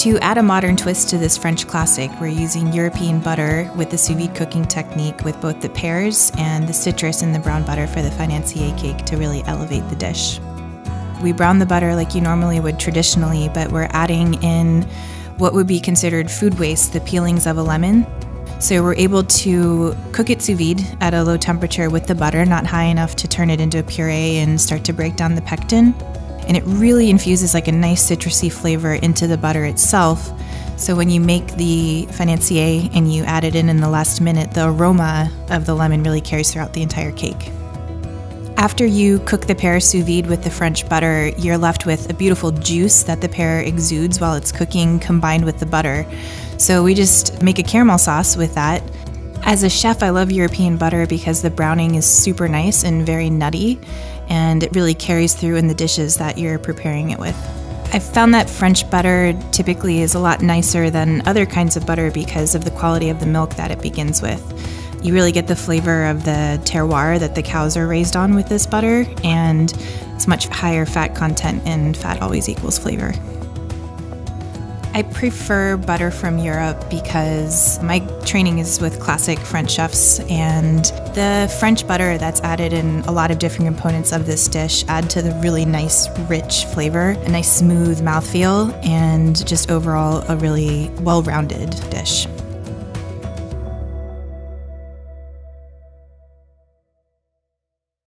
To add a modern twist to this French classic, we're using European butter with the sous vide cooking technique with both the pears and the citrus in the brown butter for the financier cake to really elevate the dish. We brown the butter like you normally would traditionally, but we're adding in what would be considered food waste, the peelings of a lemon. So we're able to cook it sous vide at a low temperature with the butter, not high enough to turn it into a puree and start to break down the pectin. And it really infuses like a nice citrusy flavor into the butter itself. So when you make the financier and you add it in the last minute, the aroma of the lemon really carries throughout the entire cake. After you cook the pear sous vide with the French butter, you're left with a beautiful juice that the pear exudes while it's cooking combined with the butter. So we just make a caramel sauce with that. As a chef, I love European butter because the browning is super nice and very nutty, and it really carries through in the dishes that you're preparing it with. I've found that French butter typically is a lot nicer than other kinds of butter because of the quality of the milk that it begins with. You really get the flavor of the terroir that the cows are raised on with this butter, and it's much higher fat content, and fat always equals flavor. I prefer butter from Europe because my training is with classic French chefs, and the French butter that's added in a lot of different components of this dish add to the really nice, rich flavor, a nice smooth mouthfeel, and just overall a really well-rounded dish.